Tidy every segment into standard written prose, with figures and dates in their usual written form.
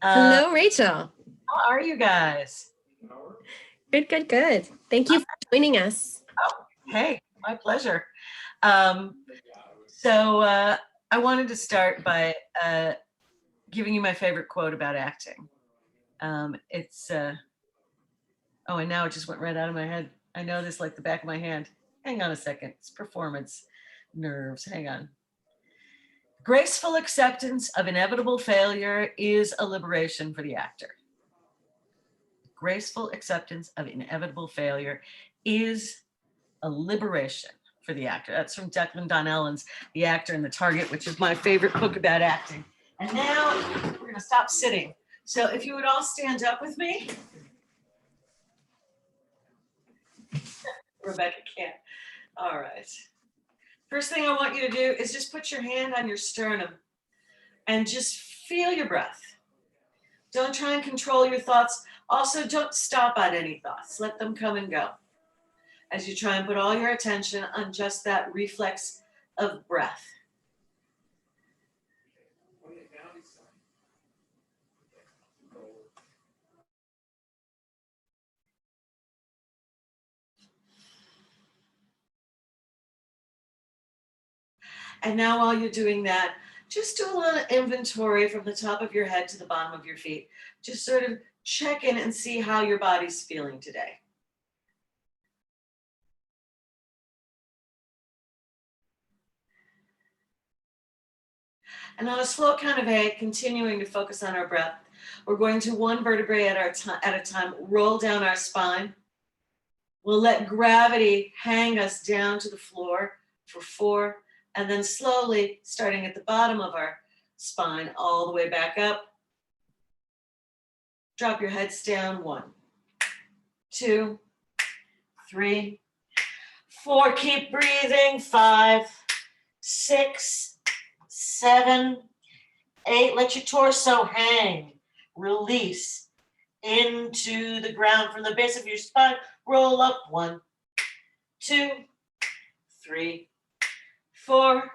Uh, Hello, Rachel. how are you guys? Good, good, good. Thank you for joining us. Oh, hey, my pleasure. Um, so I wanted to start by giving you my favorite quote about acting. Oh, and now it just went right out of my head. I know this like the back of my hand. Hang on a second. It's performance nerves. Hang on. Graceful acceptance of inevitable failure is a liberation for the actor. Graceful acceptance of inevitable failure is a liberation for the actor. That's from Declan Donnellan's The Actor and the Target, which is my favorite book about acting. And now we're going to stop sitting. So if you would all stand up with me. Rebecca can't. All right. First thing I want you to do is just put your hand on your sternum and just feel your breath. Don't try and control your thoughts. Also, don't stop at any thoughts. Let them come and go as you try and put all your attention on just that reflex of breath. And now while you're doing that, just do a little inventory from the top of your head to the bottom of your feet. Just sort of check in and see how your body's feeling today. And on a slow count of 8, continuing to focus on our breath, we're going to one vertebrae at a time, roll down our spine. We'll let gravity hang us down to the floor for 4, and then slowly, starting at the bottom of our spine, all the way back up. Drop your heads down. 1, 2, 3, 4. Keep breathing. 5, 6, 7, 8. Let your torso hang. Release into the ground from the base of your spine. Roll up. 1, 2, 3, 4,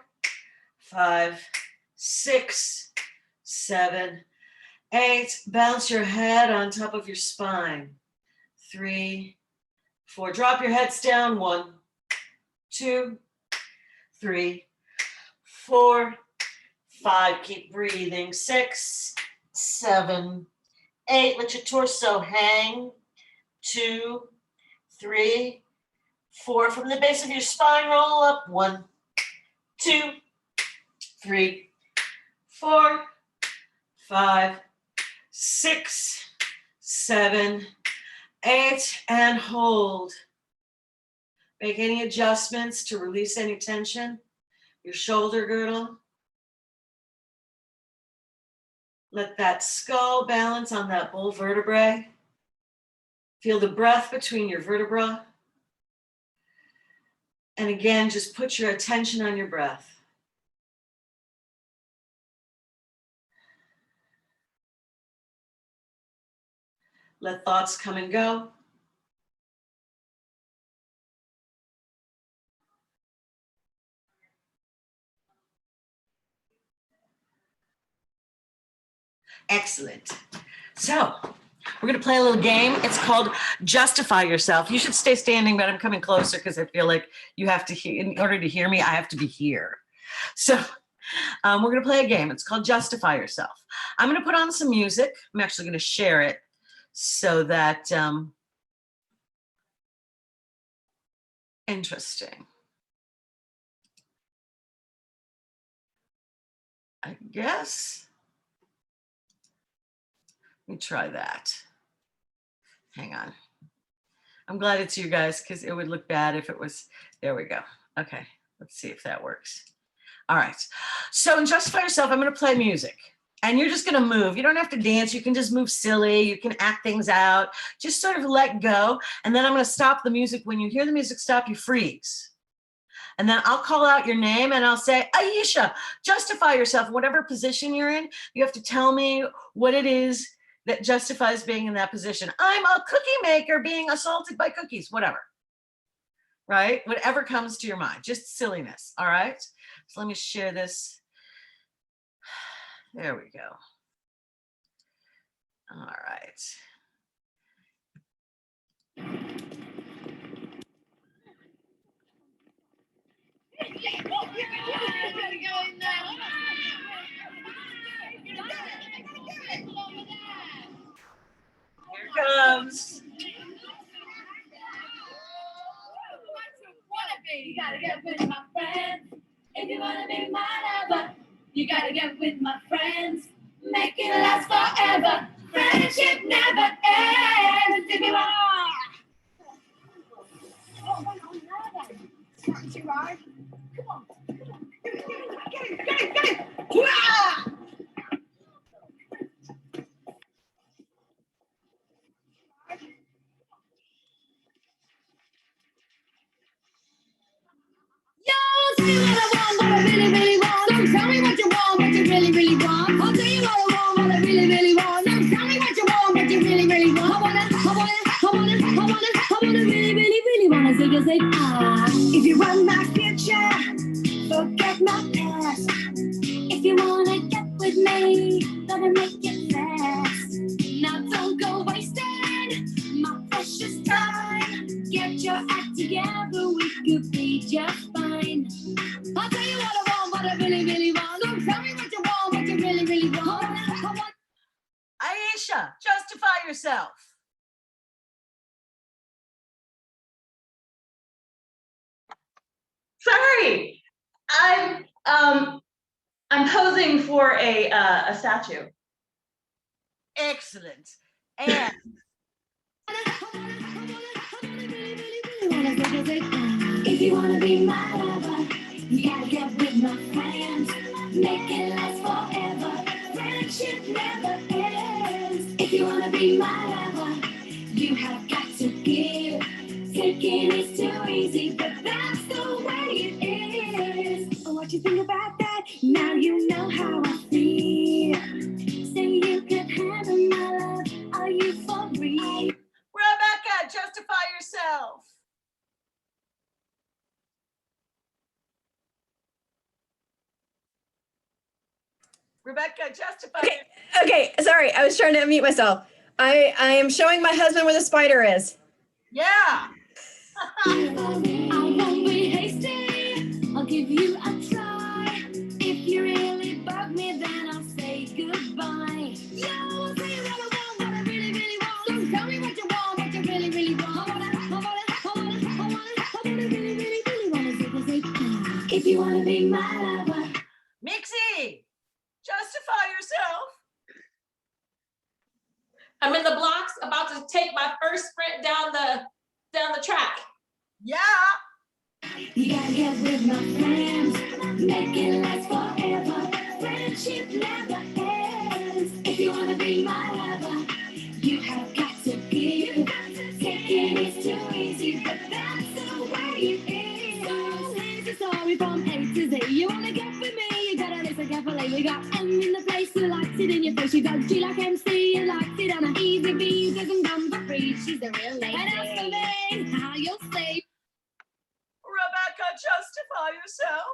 5, 6, 7, 8. Bounce your head on top of your spine. 3, 4. Drop your heads down. 1, 2, 3, 4, 5. Keep breathing. 6, 7, 8. Let your torso hang. 2, 3, 4. From the base of your spine, roll up. 1, 2, 3, 4, 5, 6, 7, 8, and hold. Make any adjustments to release any tension. Your shoulder girdle. Let that skull balance on that bull vertebrae. Feel the breath between your vertebrae. And again, just put your attention on your breath. Let thoughts come and go. Excellent. So we're going to play a little game. It's called Justify Yourself. You should stay standing, but I'm coming closer because I feel like you have to hear, in order to hear me, I have to be here. So we're going to play a game. It's called Justify Yourself. I'm going to put on some music. I'm actually going to share it so that, interesting. I guess. Let me try that. Hang on. I'm glad it's you guys because it would look bad if it was, there we go. Okay, let's see if that works. All right, so in Justify Yourself, I'm gonna play music and you're just gonna move. You don't have to dance, you can just move silly, you can act things out, just sort of let go. And then I'm gonna stop the music. When you hear the music stop, you freeze. And then I'll call out your name and I'll say, Aisha, justify yourself. Whatever position you're in, you have to tell me what it is that justifies being in that position. I'm a cookie maker being assaulted by cookies, whatever, right? Whatever comes to your mind, just silliness, all right? So let me share this. There we go. All right. Here comes. You gotta get with my friends. If you wanna be my lover, you gotta get with my friends. Make it last forever. Friendship never ends. If you want. Not too hard. Come on. Get it. Wah! Tell me what I want, what I really, really want. Don't tell me what you want, what you really, really want. I'll tell you what I want, what I really, really want. Don't tell me what you want, what you really, really want. I wanna, really, really, really wanna say, ah. If you want my future, forget my past. If you wanna get with me, gotta make it fast. Now don't go wasting my precious time. Get your act together, we could be just fine. I'll tell you what I want, what I really, really want. Don't tell me what you want, what you really, really want. Aisha, justify yourself. Sorry, I'm posing for a statue. Excellent. And if you wanna be my lover, you gotta get with my friends. Make it last forever. Friendship never ends. If you wanna be my lover, you have got to give. Taking is too easy, but that's the way it is. What you think about that? Now you know how I feel. Say you could handle my love. Are you for real? Rebecca, justify yourself. Rebecca, justify. Okay, sorry, I was trying to unmute myself. I am showing my husband where the spider is. Yeah. I won't be hasty. I'll give you a try. If you really bug me, then I'll say goodbye. Yo, I'll tell you what I want, what I really, really want. Don't tell me what you want, what you really, really want. I wanna really, really, really wanna say, if you wanna be my lover. Mixie, justify yourself. I'm in the blocks, about to take my first sprint down the track. Yeah. You gotta get with my friends, make it last forever. Friendship never ends. If you wanna be my lover, you have got to give. Taking is too easy, but that's the way it is. So here's a story from A to Z. You wanna get with me, you gotta listen carefully. We got M in the place who likes it in your face. You got G like MC, you likes it on an easy B. Who doesn't come for free, she's a real lady. And as for me, how you'll say. Rebecca, justify yourself.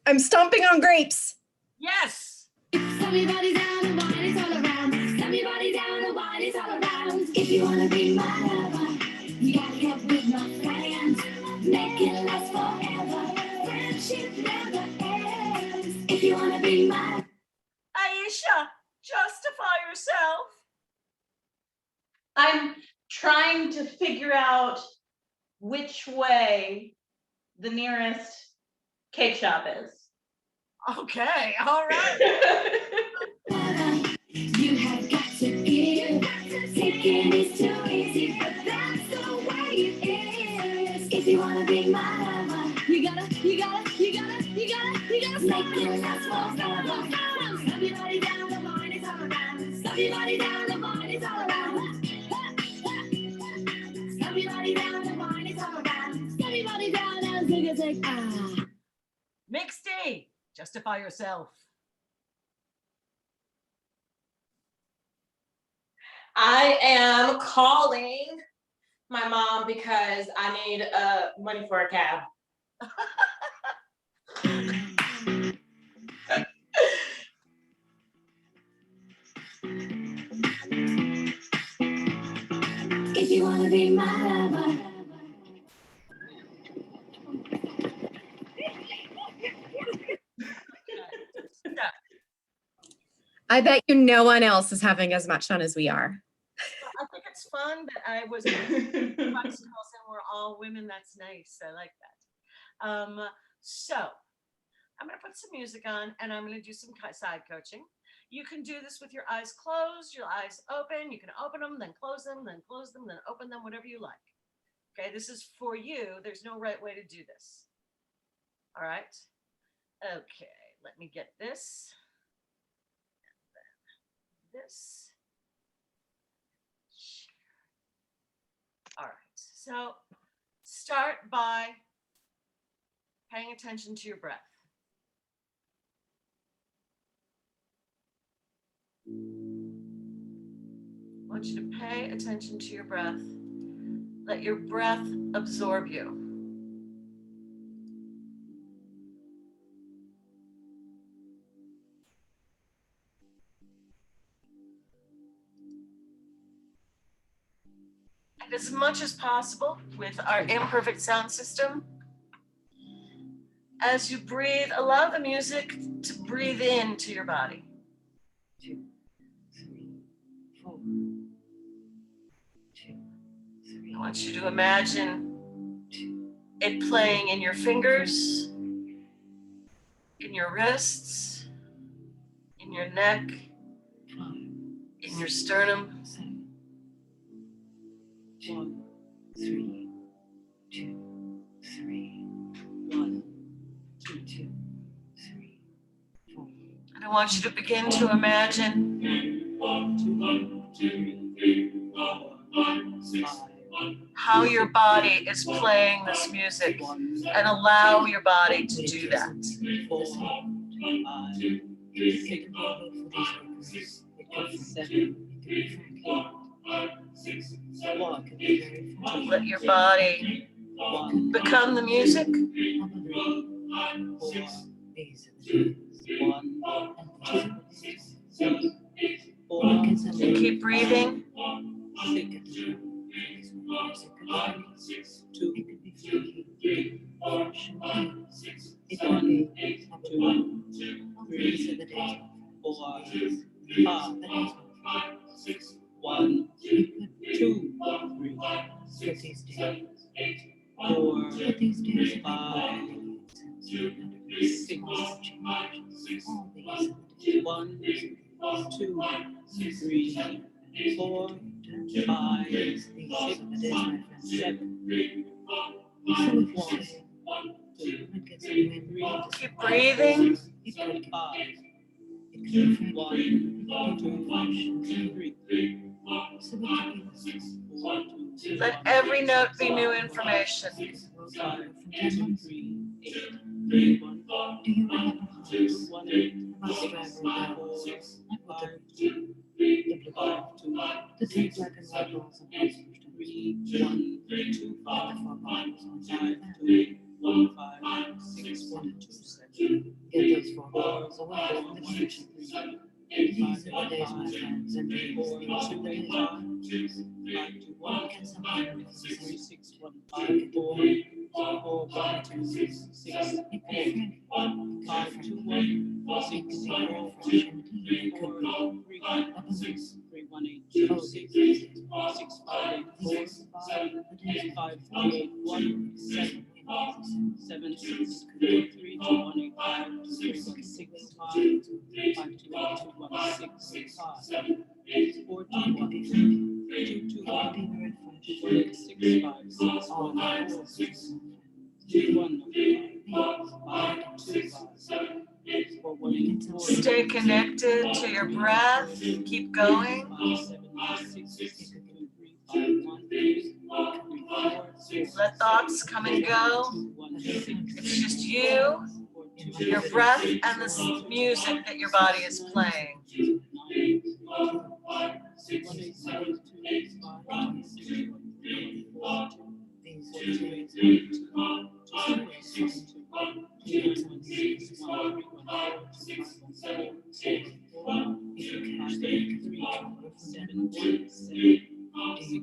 I'm stomping on grapes. Yes. Everybody down the wine, it's all around. Everybody down the wine, it's all around. If you wanna be my lover, you gotta get with my friends. Make it last forever. Friendship never ends. If you wanna be my Aisha, justify yourself. I'm trying to figure out which way the nearest cake shop is. Okay, all right. lover, you have got to give. Taking is too easy, but that's the way it is. If you wanna be my lover, you gotta make it last forever. Everybody down the line is all around. Everybody down the line is all around. Everybody down the line is all around. Everybody down and take ah. Mixed, justify yourself. I am calling my mom because I need money for a cab. If you wanna be my lover. I bet you no one else is having as much fun as we are. I think it's fun that I was bicycles and we're all women. That's nice. I like that. So I'm going to put some music on and I'm going to do some side coaching. You can do this with your eyes closed, your eyes open. You can open them, then close them, then close them, then open them, whatever you like. Okay, this is for you. There's no right way to do this. All right. Okay, let me get this. This. All right, so start by paying attention to your breath. I want you to pay attention to your breath. Let your breath absorb you. And as much as possible with our imperfect sound system, as you breathe, allow the music to breathe into your body. 2, 3, 4. 2, 3. I want you to imagine it playing in your fingers, in your wrists, in your neck, 5, in your sternum. 7. 1, 3, 2, 3. 1, 2, 3, 4. And I want you to begin to imagine 1, 2, 3, 4, 5. how your body is playing this music and allow your body to do that. 4, 5, 6, 7, 8. Let your body become the music. 4, these are the days. 1 and 2, 3, 4. Keep breathing. 6, 2, 3, 4. It could be 2, 3, these are the days. 4, 5, 1, 2, 3. Put these days. 4, put these days. 5, 6, all these. 1, 2, 3, 4, 5, 6, 7. So if 1, 2, get some wind. Keep breathing. It could be 5. It could be 1, 2, 3. So it could be 4, 2, Let every note be new information. 5, 3, 8, 3, 1. Do you remember how 1, 8, bus driver about 5, 2, the blue car, the 3 black and white balls on the 3, 1, 2, 5, and the 4 balls on 5, 2, 1, 5, 6, 1, 2, 7. Get those 4 balls away from the kitchen. These are the days, my friends, and these are the days. 5, 2, 1, get some wind. 6, 1, 5, 4, 4, 1, 2, 6, 6, 4, 5, 2, 1, 6, 4, 4, 3, 3, 1, 8, 2, 6, 6, 5, 8, 4, 5, 3, 8, 1, 7, 7, 6, 3, 2, 1, 8, 5, 3, 1, 6, 5, 5, 2, 8, 2, 1, 6, 5, 4, 2, 1, 2, 2, 1, 2, 1, 8, 6, 5, 6, 1, 4, 6, 1, 5, 2, 5, 4, 1, 8, 4. Stay connected to your breath. Keep going. 5, 7, 6, 2, 3, 5, 1, 3, 4, 6. Let thoughts come and go. It's just you, your breath, and the music that your body is playing. you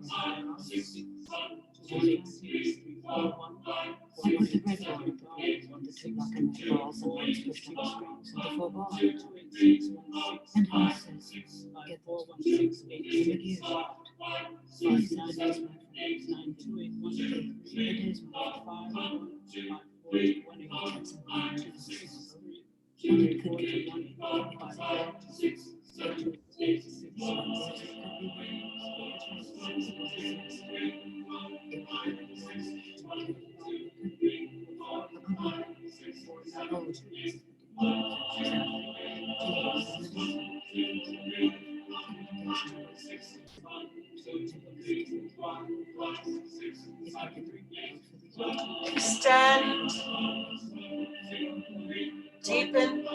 want to put the red ball at the top with the two black and white balls and lights pushed on the screens and the four balls. And Hans says, get those ones, and the gears stopped. So I said, the day's my friend, 928, 1, 2, 3, the day's my friend, 5, 1, 2, 5, 4, 1, 8, 10, 7, 8, 2, 3, and it could get a 1, 5, 6, 8, 2, 8, 6, 7, 8, it could be Extend, deepen,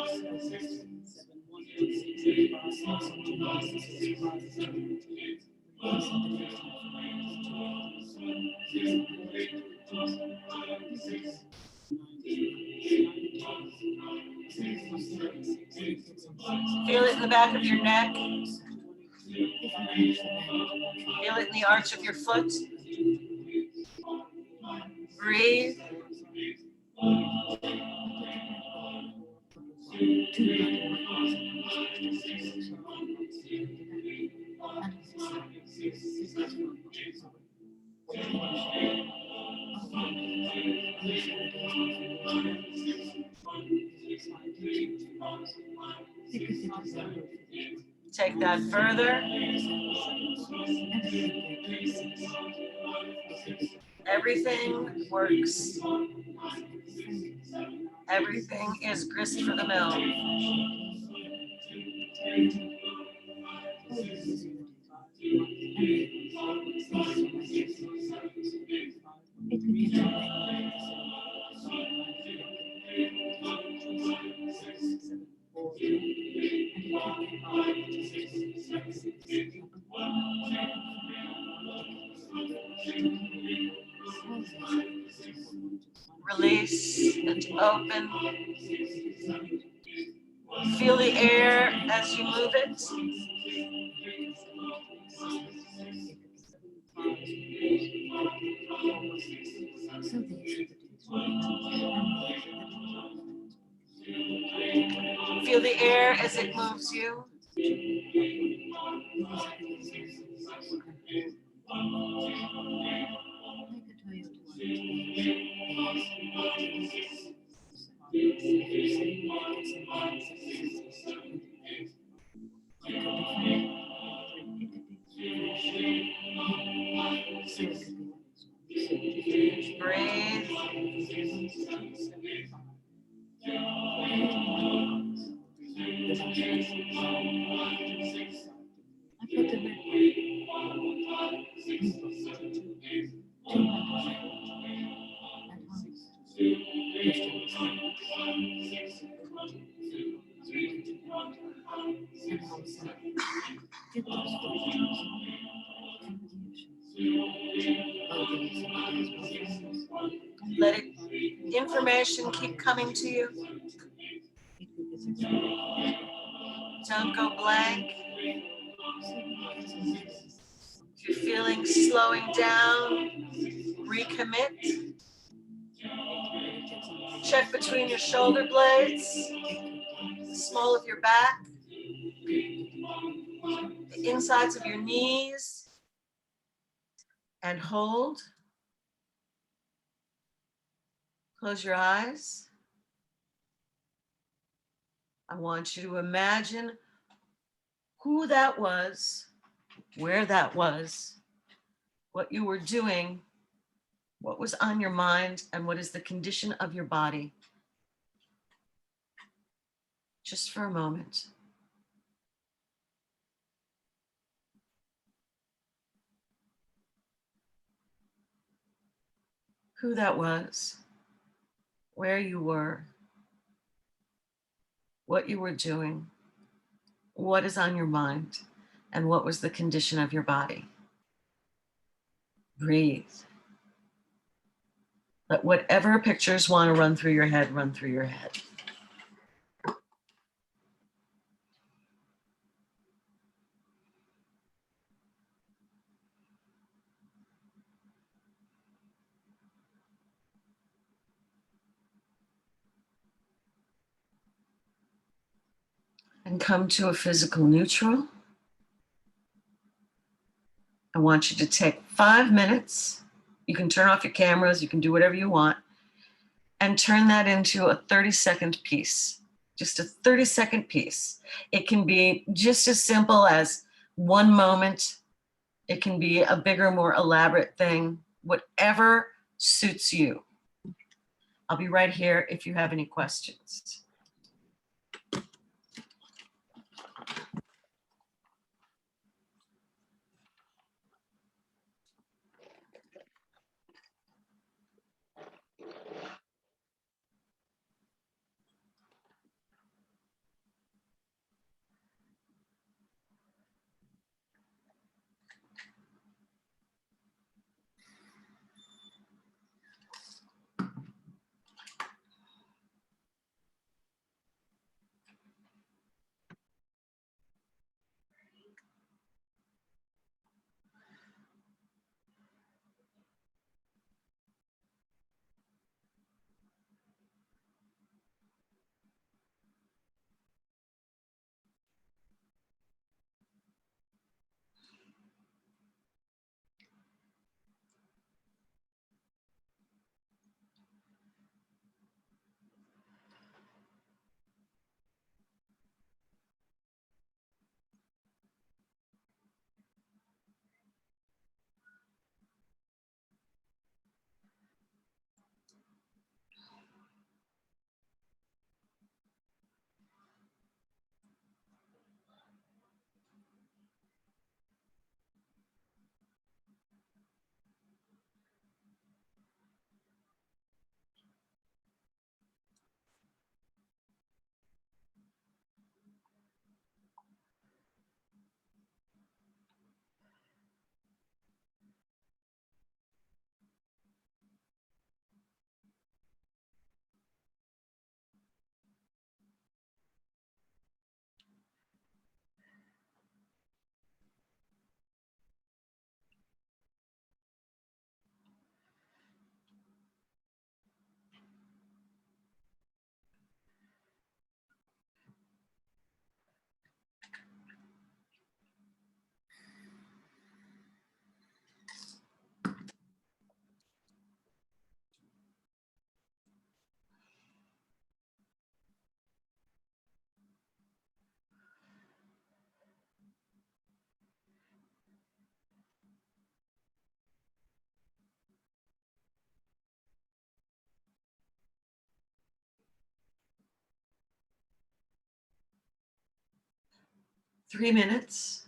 feel it in the back of your neck, feel it in the arch of your foot. Breathe. Take that further. Everything works. Everything is grist for the mill. Release and open. Feel the air as you move it. Feel the air as it moves you. Breathe. Let it, information keep coming to you. Don't go blank. If you're feeling slowing down, recommit. Check between your shoulder blades, the small of your back, the insides of your knees, and hold. Close your eyes. I want you to imagine who that was, where that was, what you were doing, what was on your mind, and what is the condition of your body. Just for a moment. Who that was, where you were, what you were doing, what is on your mind, and what was the condition of your body. Breathe. Let whatever pictures want to run through your head, run through your head. come to a physical neutral. I want you to take 5 minutes. You can turn off your cameras, you can do whatever you want, and turn that into a 30-second piece, just a 30-second piece. It can be just as simple as one moment. It can be a bigger, more elaborate thing, whatever suits you. I'll be right here if you have any questions. Three minutes.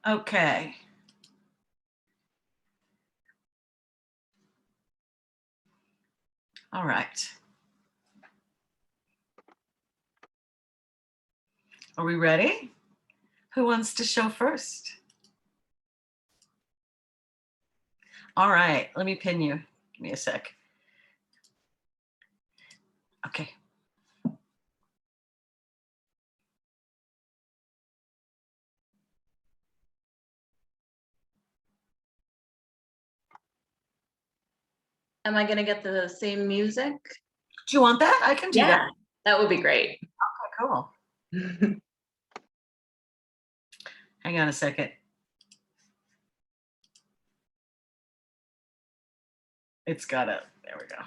Okay. All right. Are we ready? Who wants to show first? All right, let me pin you. Give me a sec. Okay. Am I gonna get the same music? Do you want that? I can do that. Yeah, that would be great. Okay, cool. Hang on a second. It's gotta, there we go.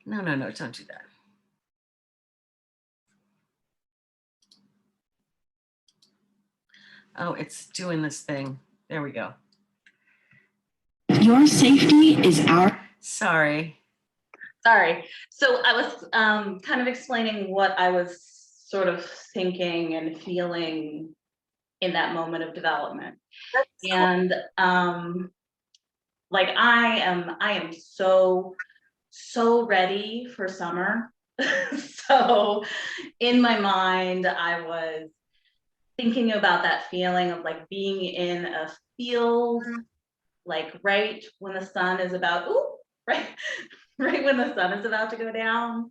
No, no, no, don't do that. Oh, it's doing this thing. There we go. Your safety is our. Sorry. Sorry. So I was kind of explaining what I was sort of thinking and feeling in that moment of development. And like I am so ready for summer. So in my mind, I was thinking about that feeling of like being in a field, like right when the sun is about, right, right when the sun is about to go down.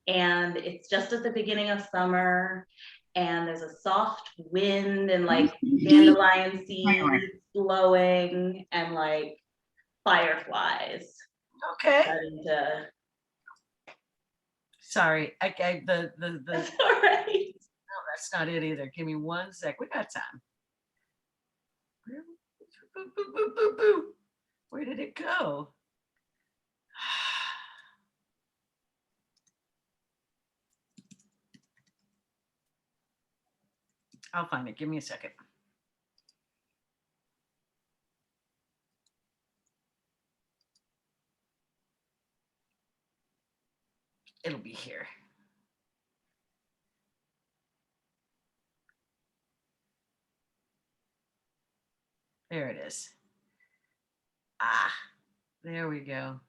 And it's just at the beginning of summer, and there's a soft wind and like dandelion seeds blowing and like fireflies Okay. starting to. Sorry. The That's all right. no, that's not it either. Give me one sec. We got time. Boo, boo, boo, boo, boo. Where did it go? I'll find it. Give me a second. It'll be here. There it is. Ah, there we go.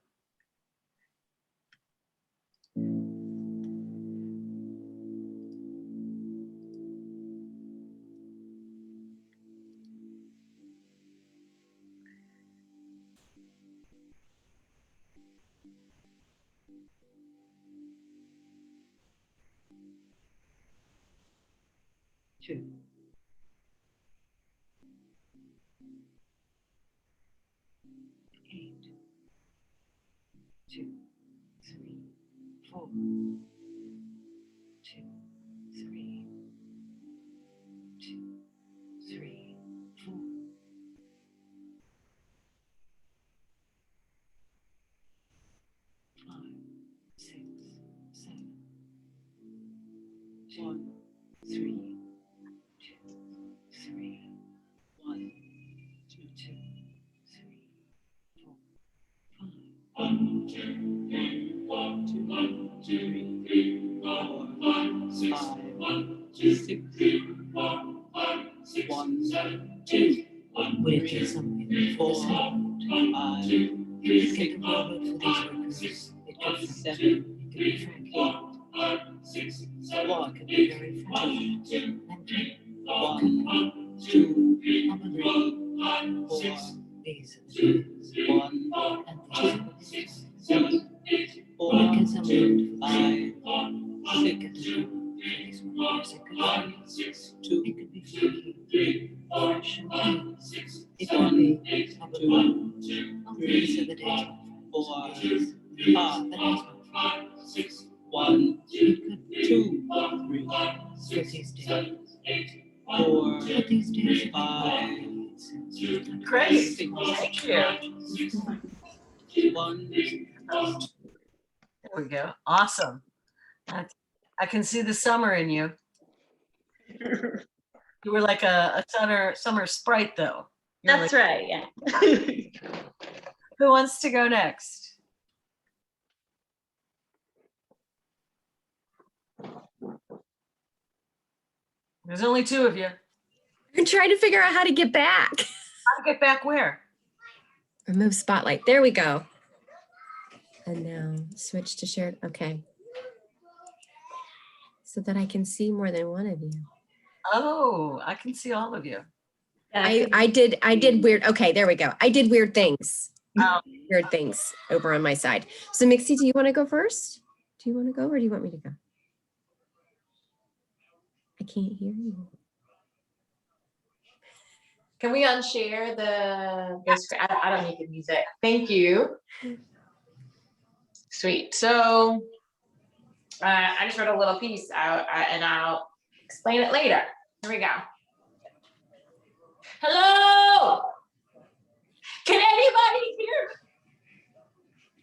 Two. Eight. 2, 3, 4. 2, 3. 2, 3, 4. 5, 6, 7. 1, 3, 2, 3. 1, 2, 2, 3, 4, 5. 1, 2, 3, 4, 5, 6, 1, 2. Would it be something for this moment? It could be a word for these workers. It could be 7. It could be Frank 8. Or it could be very French. And 1, 2, number 3, 4. These are the days. 1 and these are the days. 4, it gets a word for 5, 6. It could be for these workers. It could be 2. It could be Frankie. 3, fresh and clean. It could be number 1. Oh, these are the days, my friend. 4. These are the days, my friend. 1, it could be 2, 3. For these days. 4. For these days. 5. Great. Thank you. 1. There we go. Awesome. I can see the summer in you. You were like a summer sprite, though. You're That's like, right. Yeah. who wants to go next? There's only two of you. I'm trying to figure out how to get back. How to get back where? Remove spotlight. There we go. And now switch to shared. Okay. So that I can see more than one of you. Oh, I can see all of you. I did weird. Okay, there we go. I did weird things. Oh. Weird things over on my side. So Mixie, do you want to go first? Do you want to go or do you want me to go? I can't hear you. Can we unshare the screen? I don't need the music. Thank you. Sweet. So I just wrote a little piece out and I'll explain it later. Here we go. Hello. Can anybody hear me?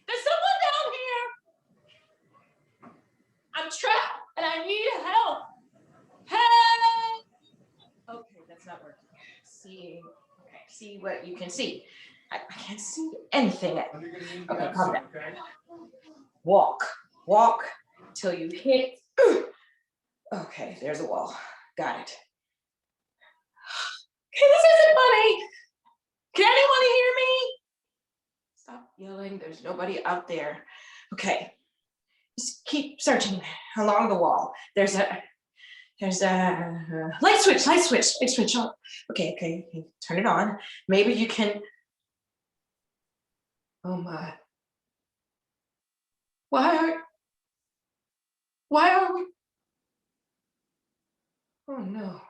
There's someone down here. I'm trapped and I need help. Help. Okay, that's not working. See what you can see. I can't see anything. Okay, calm down. Walk till you hit. Okay, there's a wall. Got it. Okay, this isn't funny. Can anyone hear me? Stop yelling. There's nobody out there. Okay, just keep searching along the wall. There's a light switch. Oh, okay, turn it on. Maybe you can. Oh my. Why are we? Oh no.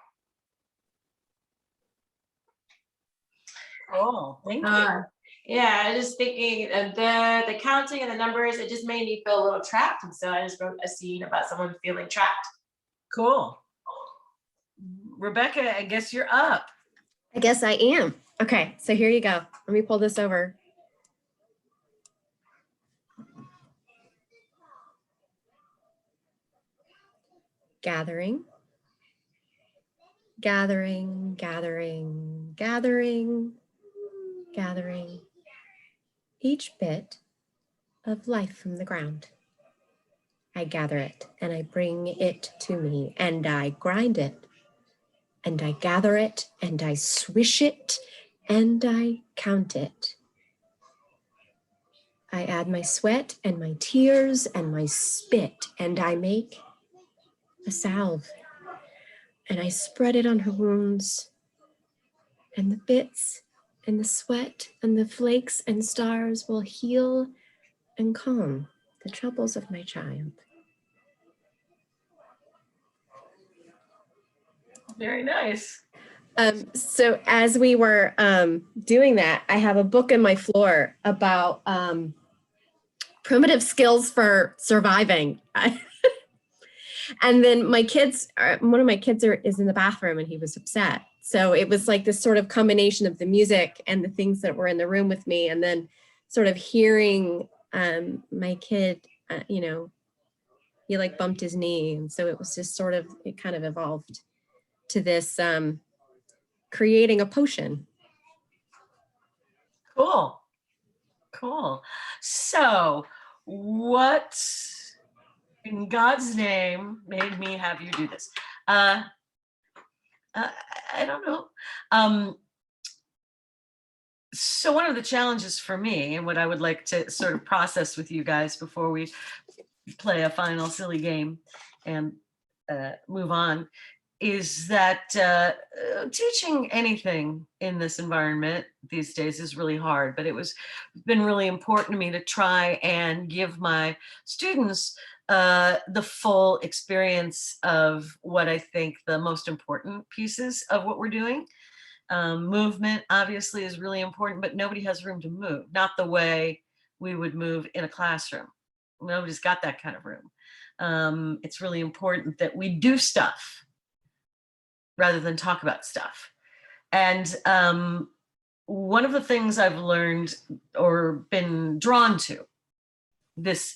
Oh, thank you. Yeah, I was just thinking the counting and the numbers, it just made me feel a little trapped. And so I just wrote a scene about someone feeling trapped. Cool. Rebecca, I guess you're up. I guess I am. Okay, so here you go. Let me pull this over. Gathering. Each bit of life from the ground. I gather it and I bring it to me and I grind it and I gather it and I swish it and I count it. I add my sweat and my tears and my spit and I make a salve and I spread it on her wounds and the bits and the sweat and the flakes and stars will heal and calm the troubles of my child. Very nice. So as we were doing that, I have a book in my floor about primitive skills for surviving. And then my kids, one of my kids is in the bathroom and he was upset. So it was like this sort of combination of the music and the things that were in the room with me. And then sort of hearing my kid, you know, he like bumped his knee. And so it was just sort of, it kind of evolved to this creating a potion. Cool. So what in God's name made me have you do this? I don't know. So one of the challenges for me and what I would like to sort of process with you guys before we play a final silly game and move on is that teaching anything in this environment these days is really hard, but it's been really important to me to try and give my students the full experience of what I think the most important pieces of what we're doing. Movement obviously is really important, but nobody has room to move, not the way we would move in a classroom. Nobody's got that kind of room. It's really important that we do stuff rather than talk about stuff. And one of the things I've learned or been drawn to this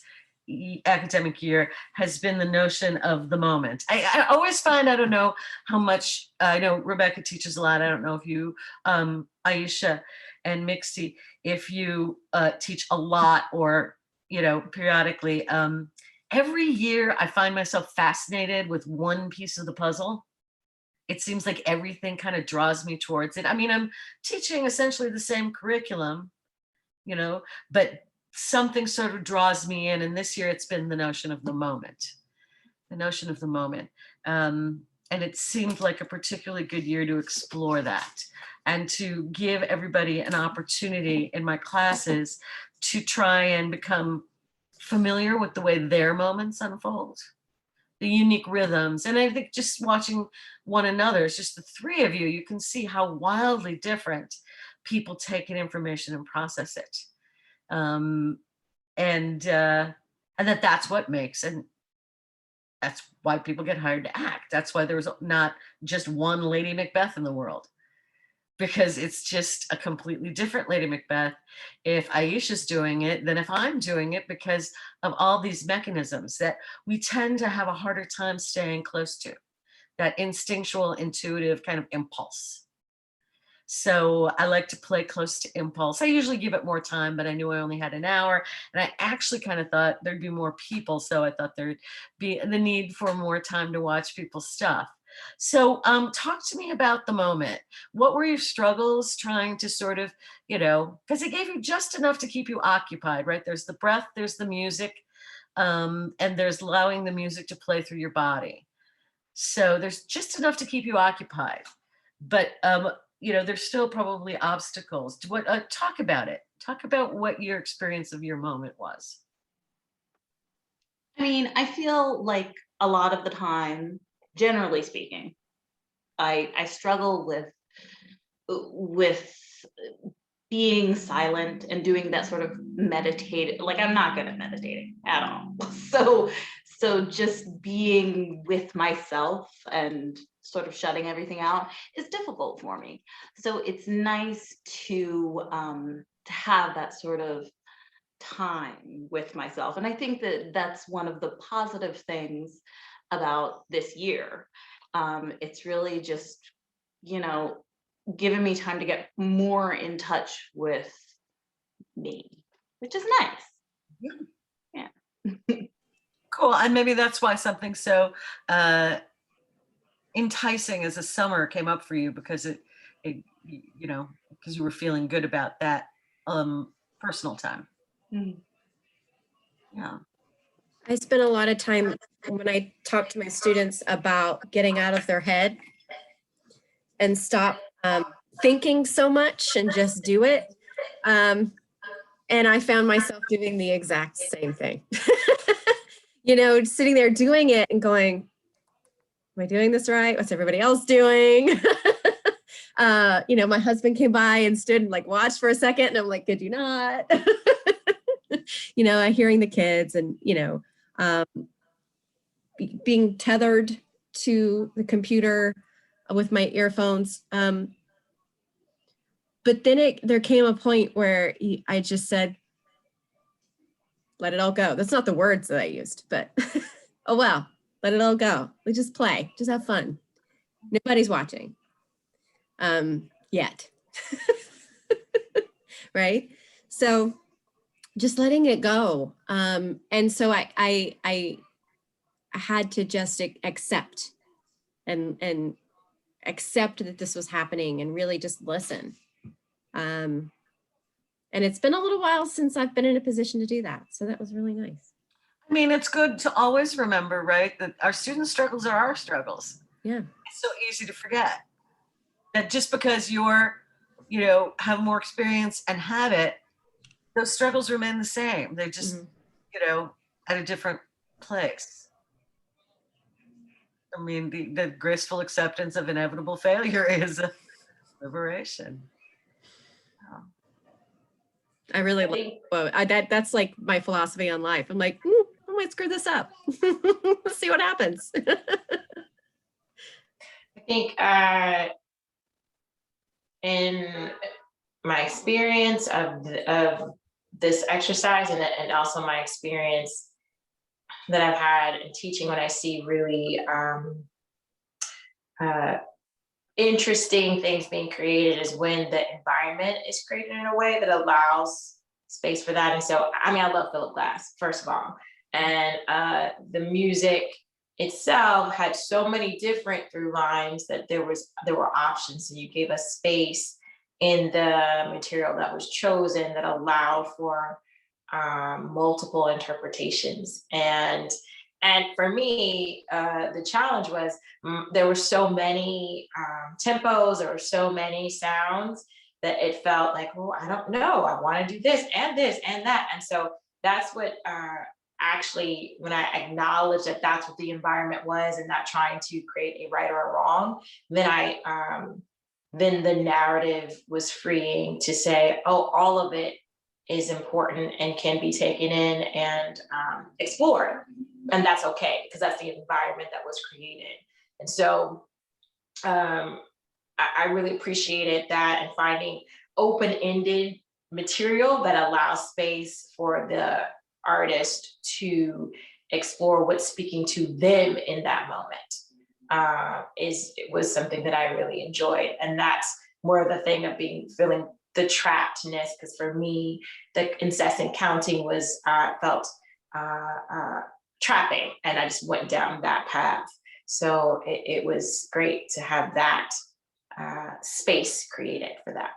academic year has been the notion of the moment. I always find, I don't know how much, I know Rebecca teaches a lot. I don't know if you, Aisha and Mixie, if you teach a lot or, you know, periodically. Every year I find myself fascinated with one piece of the puzzle. it seems like everything kind of draws me towards it. I mean, I'm teaching essentially the same curriculum, you know, but something sort of draws me in. And this year it's been the notion of the moment, the notion of the moment. And it seemed like a particularly good year to explore that and to give everybody an opportunity in my classes to try and become familiar with the way their moments unfold, the unique rhythms. And I think just watching one another, it's just the three of you, you can see how wildly different people take in information and process it. And that's what makes, and that's why people get hired to act. That's why there's not just one Lady Macbeth in the world, because it's just a completely different Lady Macbeth if Aisha's doing it than if I'm doing it, because of all these mechanisms that we tend to have a harder time staying close to, that instinctual, intuitive kind of impulse. So I like to play close to impulse. I usually give it more time, but I knew I only had an hour, and I actually kind of thought there'd be more people. So I thought there'd be the need for more time to watch people's stuff. So talk to me about the moment. What were your struggles trying to sort of, because it gave you just enough to keep you occupied, right? There's the breath, there's the music, and there's allowing the music to play through your body. So there's just enough to keep you occupied. But there's still probably obstacles. Talk about it. Talk about what your experience of your moment was. I mean, I feel like a lot of the time, generally speaking, I struggle with being silent and doing that sort of meditative, like I'm not good at meditating at all. So just being with myself and sort of shutting everything out is difficult for me. So it's nice to have that sort of time with myself. And I think that that's one of the positive things about this year. It's really just, giving me time to get more in touch with me, which is nice. Yeah. Cool. And maybe that's why something so enticing as a summer came up for you, because because you were feeling good about that personal time. Mhm. Yeah. I spend a lot of time when I talk to my students about getting out of their head and stop thinking so much and just do it. And I found myself doing the exact same thing. Sitting there doing it and going, am I doing this right? What's everybody else doing? My husband came by and stood and watched for a second, and I'm like, could you not? Hearing the kids and, being tethered to the computer with my earphones. But then there came a point where I just said, let it all go. That's not the words that I used, but oh, well, let it all go. We just play, just have fun. Nobody's watching yet. Right? So just letting it go. And so I had to just accept and accept that this was happening and really just listen. And it's been a little while since I've been in a position to do that. So that was really nice. I mean, it's good to always remember, right, that our student struggles are our struggles. Yeah. It's so easy to forget that just because you're, have more experience and have it, those struggles remain the same. They're just, at a different place. I mean, the graceful acceptance of inevitable failure is a liberation. I really like that's like my philosophy on life. I'm like, I might screw this up. Let's see what happens. I think in my experience of this exercise and also my experience that I've had in teaching, when I see really interesting things being created is when the environment is created in a way that allows space for that. And so, I mean, I love Philip Glass, first of all, and the music itself had so many different through lines that there were options, and you gave us space in the material that was chosen that allowed for multiple interpretations. And for me, the challenge was there were so many tempos, there were so many sounds that it felt like, oh, I don't know, I want to do this and that. And so that's what actually, when I acknowledged that that's what the environment was and not trying to create a right or a wrong, then the narrative was freeing to say, oh, all of it is important and can be taken in and explored. And that's okay, because that's the environment that was created. And so I really appreciated that, and finding open-ended material that allows space for the artist to explore what's speaking to them in that moment. It was something that I really enjoyed. And that's more of the thing of feeling the trappedness, because for me, the incessant counting was felt trapping, and I just went down that path. So it was great to have that space created for that.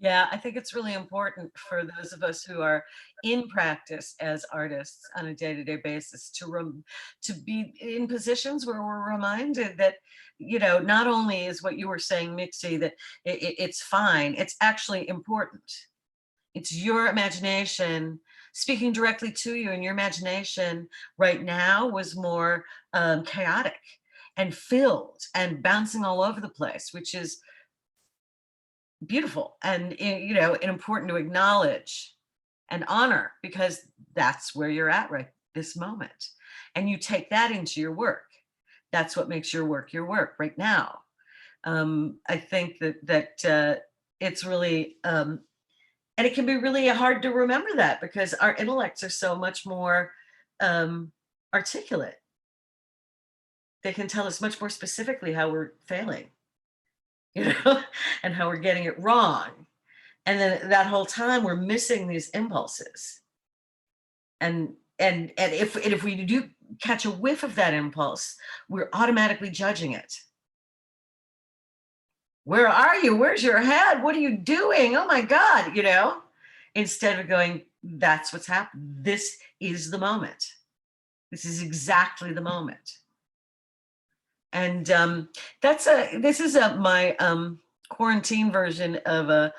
Yeah, I think it's really important for those of us who are in practice as artists on a day-to-day basis to be in positions where we're reminded that, not only is what you were saying, Mixie, that it's fine, it's actually important. It's your imagination speaking directly to you, and your imagination right now was more chaotic and filled and bouncing all over the place, which is beautiful and and important to acknowledge and honor, because that's where you're at right this moment, and you take that into your work. That's what makes your work right now. I think that it's really and it can be really hard to remember that, because our intellects are so much more articulate. They can tell us much more specifically how we're failing, and how we're getting it wrong. And then that whole time we're missing these impulses. And if we do catch a whiff of that impulse, we're automatically judging it. Where are you? Where's your head? What are you doing? Oh my God, instead of going, that's what's happened. This is the moment. This is exactly the moment. And this is my quarantine version of a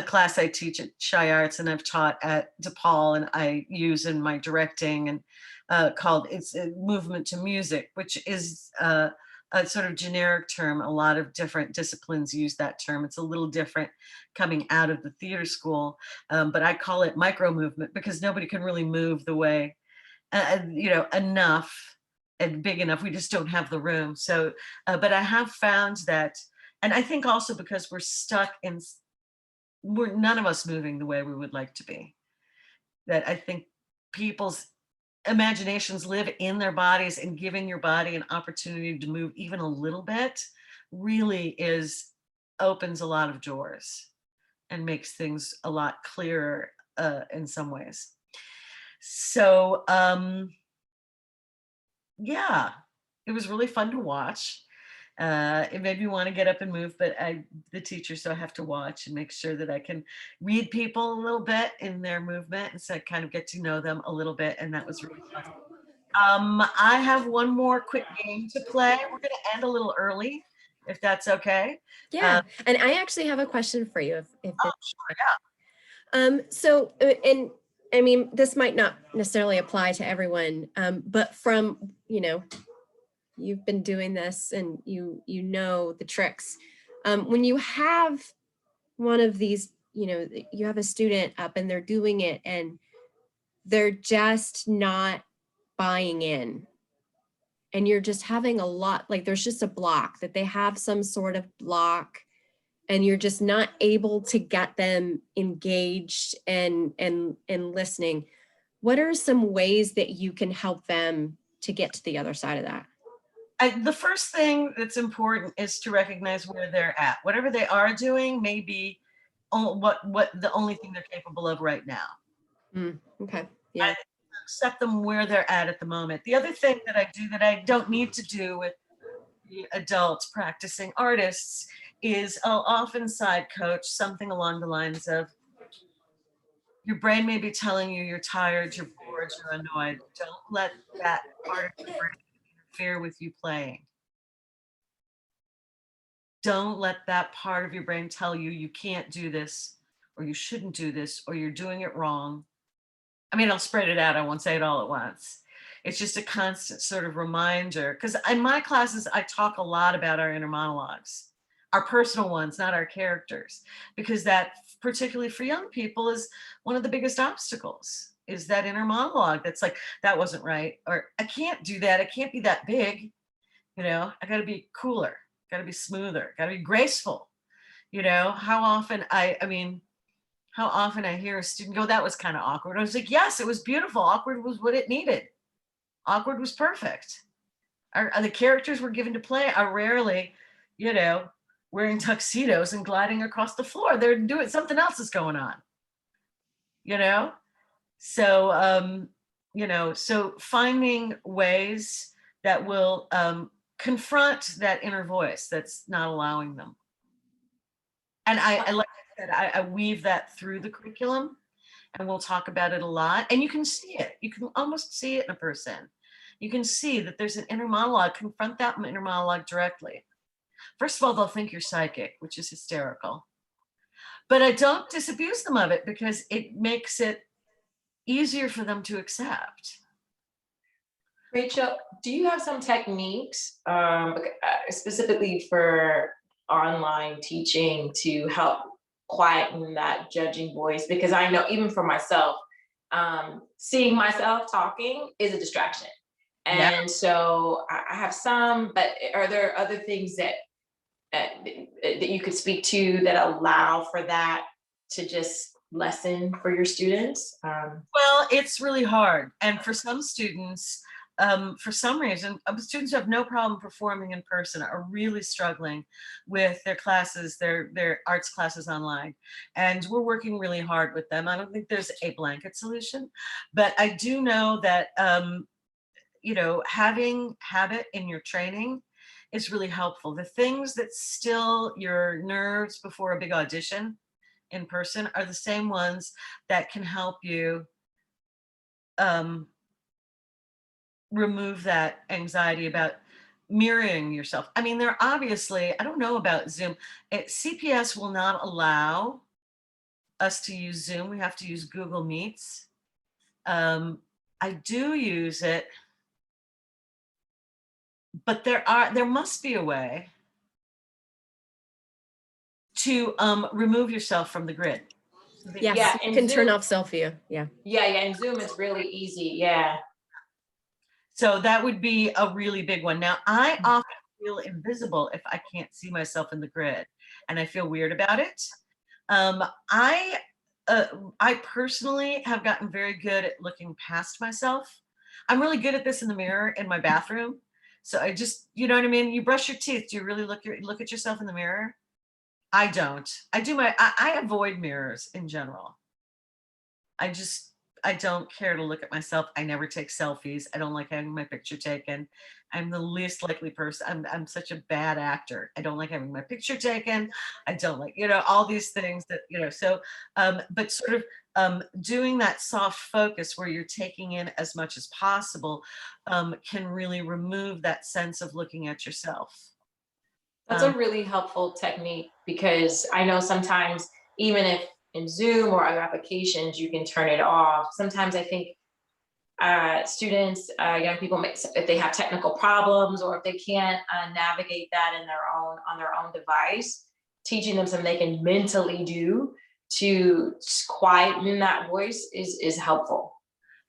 class I teach at Shy Arts, and I've taught at DePaul, and I use in my directing, and called it's a movement to music, which is a sort of generic term. A lot of different disciplines use that term. It's a little different coming out of the theater school, but I call it micro movement, because nobody can really move the way, enough and big enough. We just don't have the room. So, but I have found that, and I think also because we're stuck in, we're none of us moving the way we would like to be, that I think people's imaginations live in their bodies, and giving your body an opportunity to move even a little bit really opens a lot of doors and makes things a lot clearer in some ways. So yeah, it was really fun to watch. It made me want to get up and move, but the teacher, so I have to watch and make sure that I can read people a little bit in their movement, and so I kind of get to know them a little bit, and that was really fun. I have one more quick game to play. We're going to end a little early, if that's okay. Yeah, and I actually have a question for you. If Oh, sure, yeah. So, and I mean, this might not necessarily apply to everyone, but from, you've been doing this, and you know the tricks. When you have one of these, you have a student up and they're doing it and they're just not buying in, and you're just having a lot, like there's just a block, that they have some sort of block, and you're just not able to get them engaged and listening. What are some ways that you can help them to get to the other side of that? The first thing that's important is to recognize where they're at. Whatever they are doing may be what the only thing they're capable of right now. Okay. Yeah. set them where they're at the moment. The other thing that I do that I don't need to do with the adult practicing artists is I'll often side coach something along the lines of, your brain may be telling you you're tired, you're bored, you're annoyed. Don't let that part of your brain interfere with you playing. Don't let that part of your brain tell you you can't do this, or you shouldn't do this, or you're doing it wrong. I mean, I'll spread it out. I won't say it all at once. It's just a constant sort of reminder. Because in my classes, I talk a lot about our inner monologues, our personal ones, not our characters, because that, particularly for young people, is one of the biggest obstacles, is that inner monologue that's like, that wasn't right, or I can't do that. I can't be that big. You know, I got to be cooler, got to be smoother, got to be graceful. You know, how often how often I hear a student go, that was kind of awkward. I was like, yes, it was beautiful. Awkward was what it needed. Awkward was perfect. The characters we're given to play are rarely, you know, wearing tuxedos and gliding across the floor. They're doing, something else is going on, you know? So, so finding ways that will confront that inner voice that's not allowing them. And I like I said, I weave that through the curriculum, and we'll talk about it a lot. And you can see it. You can almost see it in a person. You can see that there's an inner monologue. Confront that inner monologue directly. First of all, they'll think you're psychic, which is hysterical. But I don't disabuse them of it because it makes it easier for them to accept. Rachel, do you have some techniques specifically for online teaching to help quieten that judging voice? Because I know even for myself, seeing myself talking is a distraction. And so I have some, but are there other things that you could speak to that allow for that to just lessen for your students? Well, it's really hard. And for some students, for some reason, students who have no problem performing in person are really struggling with their classes, their arts classes online. And we're working really hard with them. I don't think there's a blanket solution, but I do know that, having habit in your training is really helpful. The things that still your nerves before a big audition in person are the same ones that can help you remove that anxiety about mirroring yourself. I mean, there obviously, I don't know about Zoom. CPS will not allow us to use Zoom. We have to use Google Meets. I do use it, but there must be a way to remove yourself from the grid. Yes, Yeah, you and can turn Zoom- off self-view. Yeah. Yeah, in Zoom it's really easy. Yeah. So that would be a really big one. Now, I often feel invisible if I can't see myself in the grid, and I feel weird about it. I personally have gotten very good at looking past myself. I'm really good at this in the mirror in my bathroom. So I just, you know what I mean? You brush your teeth. Do you really look at yourself in the mirror? I don't. I avoid mirrors in general. I don't care to look at myself. I never take selfies. I don't like having my picture taken. I'm the least likely person. I'm such a bad actor. I don't like having my picture taken. I don't like, all these things that, so, but sort of doing that soft focus where you're taking in as much as possible can really remove that sense of looking at yourself. That's a really helpful technique, because I know sometimes even if in Zoom or other applications you can turn it off, sometimes I think students, young people, if they have technical problems or if they can't navigate that on their own device, teaching them something they can mentally do to quieten that voice is helpful.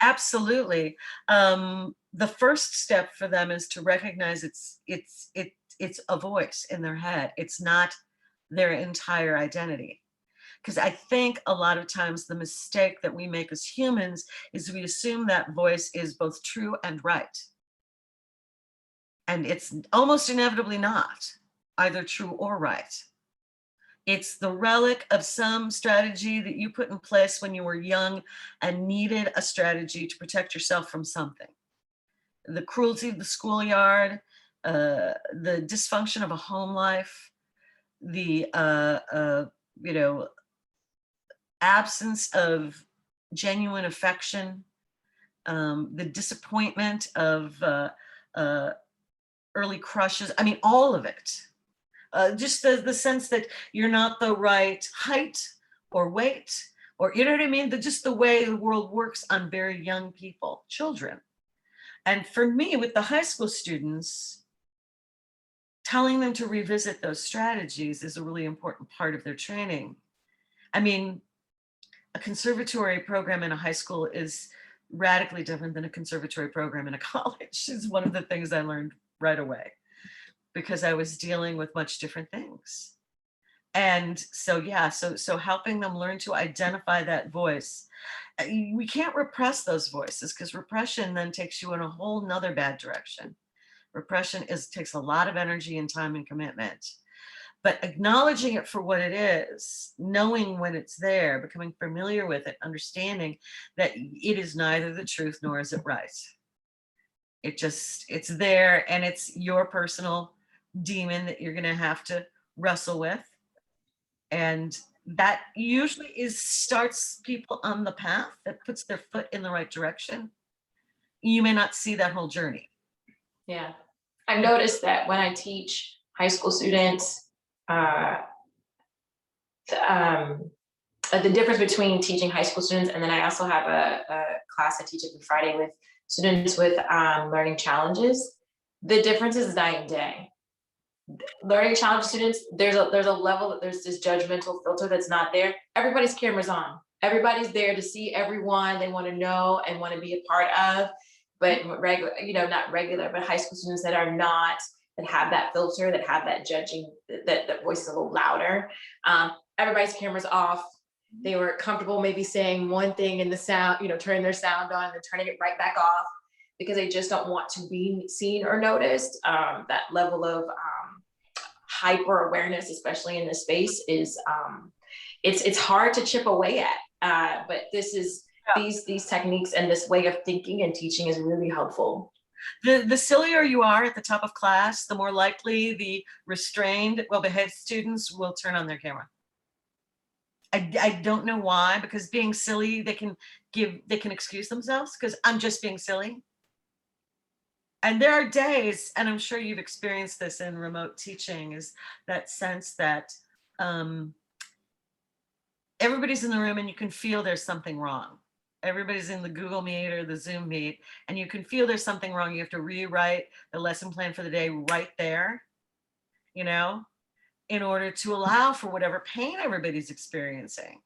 Absolutely. The first step for them is to recognize it's a voice in their head. It's not their entire identity. Because I think a lot of times the mistake that we make as humans is we assume that voice is both true and right. And it's almost inevitably not either true or right. It's the relic of some strategy that you put in place when you were young and needed a strategy to yourself from something. The cruelty of the schoolyard, the dysfunction of a home life, the you know, absence of genuine affection, the disappointment of early crushes. I mean, all of it. Just the sense that you're not the right height or weight, or you know what I mean? Just the way the world works on very young people, children. And for me, with the high school students, telling them to revisit those strategies is a really important part of their training. I mean, a conservatory program in a high school is radically different than a conservatory program in a college. Is one of the things I learned right away, because I was dealing with much different things. And so, yeah, so helping them learn to identify that voice. We can't repress those voices, because repression then takes you in a whole nother bad direction. Repression takes a lot of energy and time and commitment. But acknowledging it for what it is, knowing when it's there, becoming familiar with it, understanding that it is neither the truth nor is it right. It's there, and it's your personal demon that you're going to have to wrestle with. And that usually starts people on the path that puts their foot in the right direction. You may not see that whole journey. Yeah. I've noticed that when I teach high school students, the difference between teaching high school students, and then I also have a class I teach every Friday with students with learning challenges. The difference is night and day. Learning challenge students, there's a level, there's this judgmental filter that's not there. Everybody's camera's on. Everybody's there to see everyone. They want to know and want to be a part of. But regular, not regular, but high school students that are not, that have that filter, that have that judging, that voice is a little louder. Everybody's cameras off. They were comfortable maybe saying one thing in the sound, turning their sound on and turning it right back off, because they just don't want to be seen or noticed. That level of hyper awareness, especially in this space, is it's hard to chip away at. But this is these techniques and this way of thinking and teaching is really helpful. The sillier you are at the top of class, the more likely the restrained, well-behaved students will turn on their camera. I don't know why, because being silly, they can excuse themselves, because I'm just being silly. And there are days, and I'm sure you've experienced this in remote teaching, is that sense that everybody's in the room and you can feel there's something wrong. Everybody's in the Google Meet or the Zoom Meet, and you can feel there's something wrong. You have to rewrite the lesson plan for the day right there, in order to allow for whatever pain everybody's experiencing.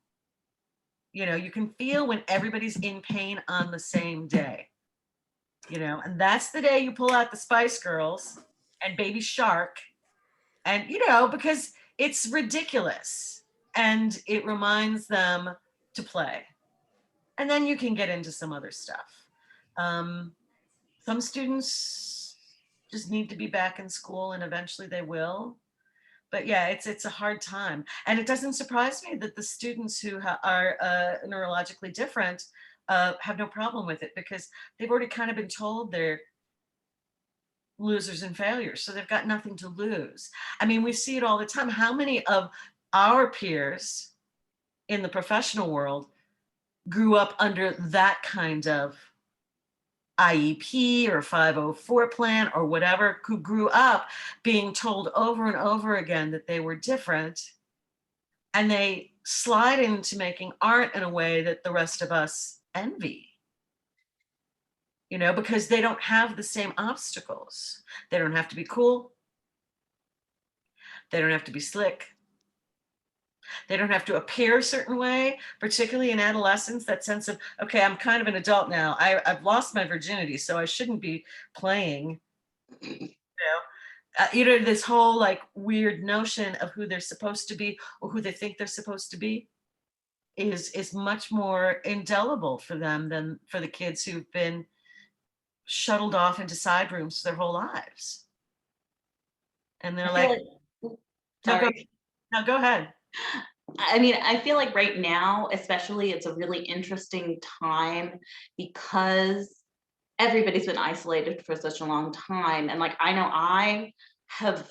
You can feel when everybody's in pain on the same day, and that's the day you pull out the Spice Girls and Baby Shark, and, because it's ridiculous and it reminds them to play. And then you can get into some other stuff. Some students just need to be back in school, and eventually they will. But yeah, it's a hard time. And it doesn't surprise me that the students who are neurologically different have no problem with it, because they've already kind of been told they're losers and failures. So they've got nothing to lose. I mean, we see it all the time. How many of our peers in the professional world grew up under that kind of IEP or 504 plan or whatever, who grew up being told over and over again that they were different, and they slide into making art in a way that the rest of us envy, because they don't have the same obstacles. They don't have to be cool. They don't have to be slick. They don't have to appear a certain way, particularly in adolescence, that sense of, okay, I'm kind of an adult now. I've lost my virginity, so I shouldn't be playing. This whole like weird notion of who they're supposed to be or who they think they're supposed to be is much more indelible for them than for the kids who've been shuttled off into side rooms their whole lives. And they're like, no, go ahead. I mean, I feel like right now, especially, it's a really interesting time because everybody's been isolated for such a long time. And like, I know I have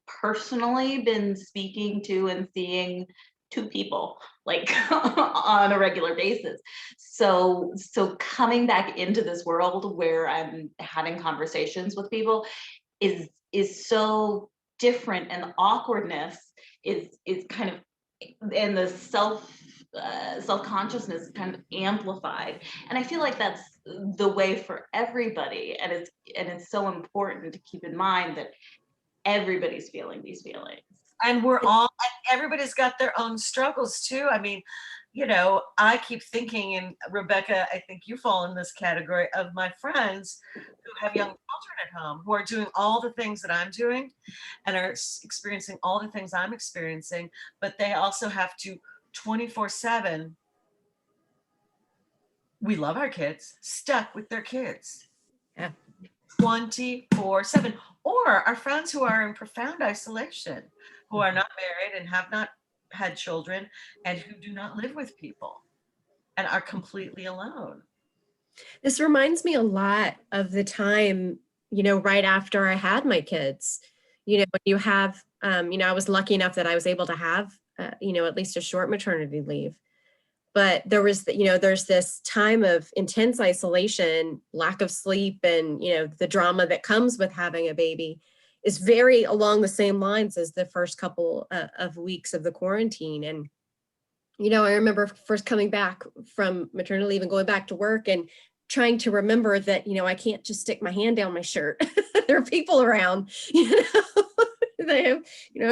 personally been speaking to and seeing two people like on a regular basis. So coming back into this world where I'm having conversations with people is so different, and the awkwardness is kind of, and the self-consciousness kind of amplified. And I feel like that's the way for everybody, and it's so important to keep in mind that everybody's feeling these feelings. And everybody's got their own struggles too. I mean, I keep thinking, and Rebecca, I think you fall in this category of my friends who have young children at home who are doing all the things that I'm doing and are experiencing all the things I'm experiencing, but they also have to 24/7. We love our kids, stuck with their kids. Yeah. 24/7. Or our friends who are in profound isolation, who are not married and have not had children and who do not live with people and are completely alone. This reminds me a lot of the time, right after I had my kids. When you have, I was lucky enough that I was able to have, at least a short maternity leave. But there was, there's this time of intense isolation, lack of sleep, and, the drama that comes with having a baby is very along the same lines as the first couple of weeks of the quarantine. And, I remember first coming back from maternity leave and going back to work and trying to remember that, I can't just stick my hand down my shirt. There are people around, they have,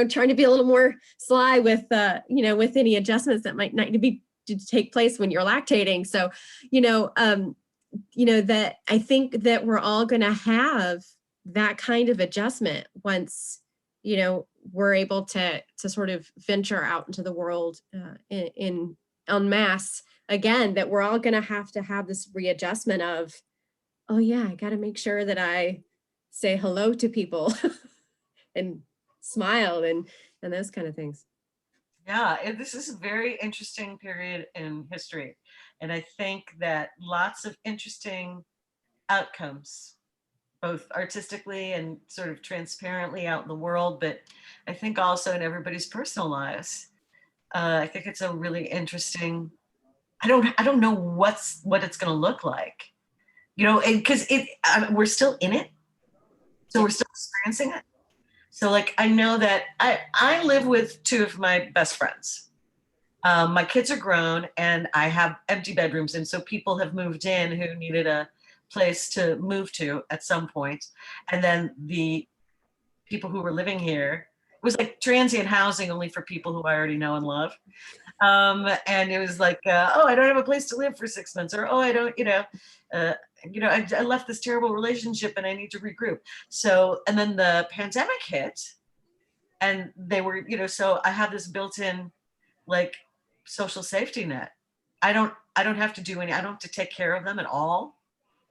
trying to be a little more sly with, with any adjustments that might need to take place when you're lactating. So, that I think that we're all going to have that kind of adjustment once, we're able to sort of venture out into the world in en masse again, that we're all going to have this readjustment of, oh yeah, I got to make sure that I say hello to people and smile and those kind of things. Yeah, this is a very interesting period in history. And I think that lots of interesting outcomes, both artistically and sort of transparently out in the world, but I think also in everybody's personal lives. I think it's a really interesting, I don't know what it's going to look like, because we're still in it. So we're still experiencing it. So like, I know that I live with two of my best friends. My kids are grown and I have empty bedrooms. And so people have moved in who needed a place to move to at some point. And then the people who were living here, it was like transient housing only for people who I already know and love. And it was like, oh, I don't have a place to live for 6 months, or, oh, I don't, I left this terrible relationship and I need to regroup. So, and then the pandemic hit and they were, so I have this built-in like social safety net. I don't have to do I don't have to take care of them at all,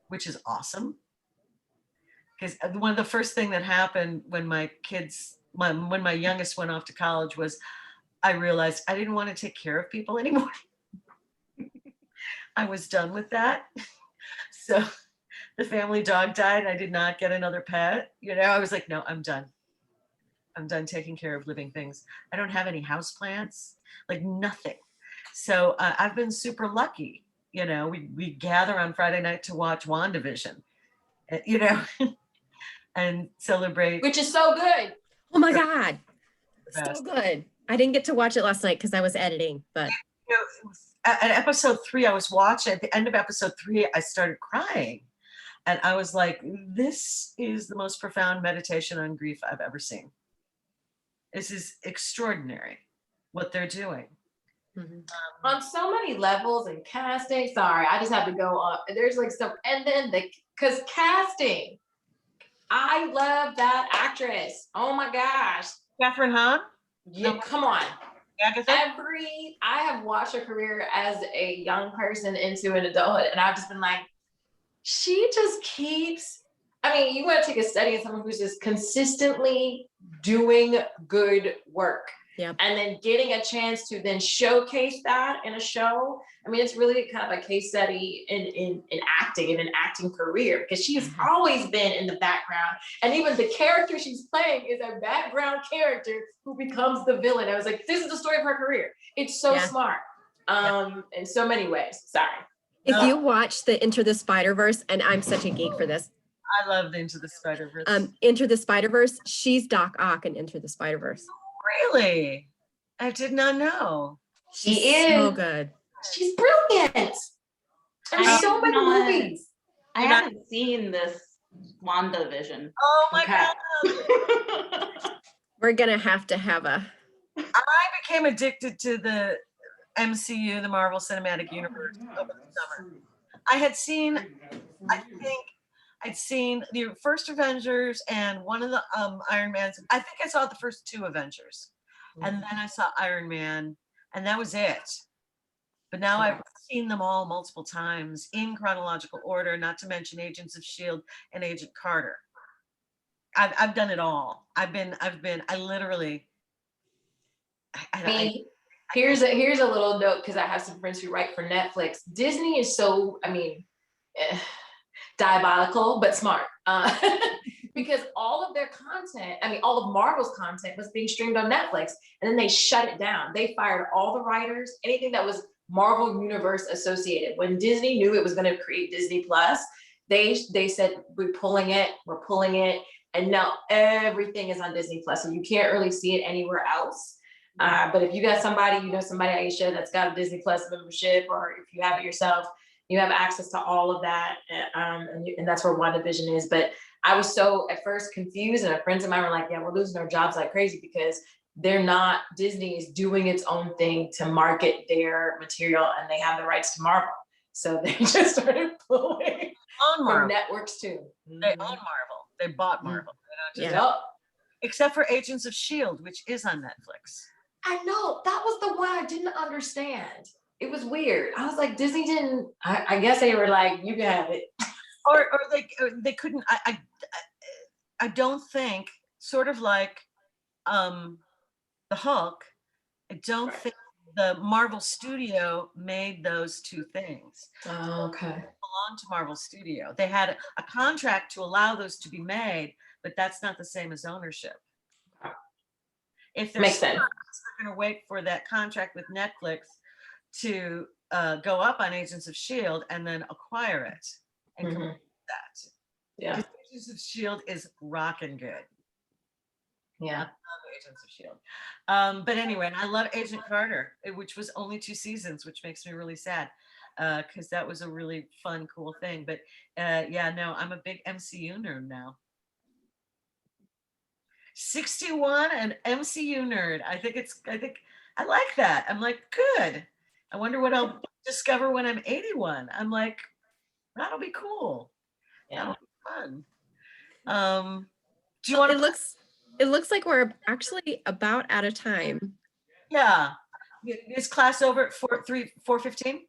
which is awesome. Because one of the first thing that happened when when my youngest went off to college was I realized I didn't want to take care of people anymore. I was done with that. So the family dog died. I did not get another pet. I was like, no, I'm done. I'm done taking care of living things. I don't have any houseplants, like nothing. So I've been super lucky. We gather on Friday night to watch WandaVision, and celebrate. Which is so good. Oh my God. So good. I didn't get to watch it last night because I was editing, but. At episode 3, I was watching, at the end of episode 3, I started crying. And I was like, this is the most profound meditation on grief I've ever seen. This is extraordinary what they're doing. Mm-hmm. On so many levels and casting. Sorry, I just have to go up. There's like some, and then because casting, I love that actress. Oh my gosh. Catherine Hahn? Yeah, come on. Agatha? I have watched her career as a young person into an adulthood, and I've just been like, she just keeps, you want to take a study of someone who's just consistently doing good work. Yep. And then getting a chance to then showcase that in a show. I mean, it's really kind of a case study in acting, in an acting career, because she has always been in the background. And even the character she's playing is a background character who becomes the villain. I was like, this is the story of her career. It's so smart in so many ways. Sorry. If you watch the Into the Spider-Verse, and I'm such a geek for this. I love the Into the Spider-Verse. Into the Spider-Verse, she's Doc Ock in Into the Spider-Verse. Really? I did not know. She She's is so good. She's brilliant. There's so many movies. I haven't seen this WandaVision. Oh my Okay. God. We're gonna have to have a. I became addicted to the MCU, the Marvel Cinematic Universe, over the summer. I think I'd seen the first Avengers and one of the Iron Mans. I think I saw the first two Avengers. And then I saw Iron Man, and that was it. But now I've seen them all multiple times in chronological order, not to mention Agents of S.H.I.E.L.D. and Agent Carter. I've done it all. I literally. I mean, here's a little note, because I have some friends who write for Netflix. Disney is so, diabolical, but smart. Because all of their content, all of Marvel's content was being streamed on Netflix, and then they shut it down. They fired all the writers, anything that was Marvel Universe associated. When Disney knew it was going to create Disney Plus, they said, we're pulling it, and now everything is on Disney Plus, so you can't really see it anywhere else. But if you got somebody, Aisha, that's got a Disney Plus membership, or if you have it yourself, you have access to all of that, and that's where WandaVision is. But I was so at first confused, and friends of mine were like, yeah, we're losing our jobs like crazy, because Disney is doing its own thing to market their material, and they have the rights to Marvel. So they just started pulling from networks too. They own Marvel. They bought Marvel. They don't just Yep. except for Agents of S.H.I.E.L.D., which is on Netflix. I know, that was the one I didn't understand. It was weird. I was like, Disney didn't, I guess they were like, you can have it. Or they couldn't. I don't think, sort of like the Hulk. I don't think the Marvel studio made those two things. Oh, okay. They belonged to Marvel Studio. They had a contract to allow those to be made, but that's not the same as ownership. If they're Makes sense. They're going to wait for that contract with Netflix to go up on Agents of S.H.I.E.L.D. and then acquire it and complete that. Yeah. Because Agents of S.H.I.E.L.D. is rocking good. Yeah. I love Agents of S.H.I.E.L.D. But anyway, and I love Agent Carter, which was only 2 seasons, which makes me really sad, because that was a really fun, cool thing. But no, I'm a big MCU nerd now. 61 and MCU nerd. I think I like that. I'm like, good. I wonder what I'll discover when I'm 81. I'm like, that'll be cool. Yeah. That'll be fun. Do you want to? It looks like we're actually about out of time. Yeah. Is class over at 4:15?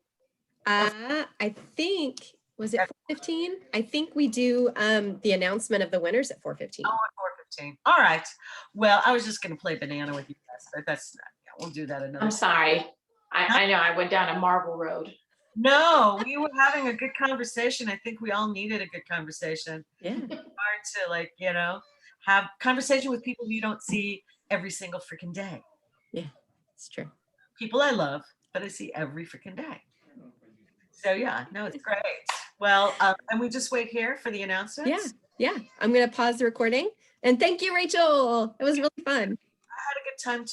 I think, was it 4:15? I think we do the announcement of the winners at 4:15. Oh, at 4:15. All right. Well, I was just going to play banana with you guys, but that's we'll do that another. I'm sorry. I know I went down a Marvel road. No, we were having a good conversation. I think we all needed a good conversation. Yeah. Hard to have conversation with people you don't see every single freaking day. Yeah, it's true. People I love, but I see every freaking day. So yeah, no, it's great. Well, and we just wait here for the announcements. Yeah. I'm going to pause the recording. And thank you, Rachel. It was really fun. I had a good time too.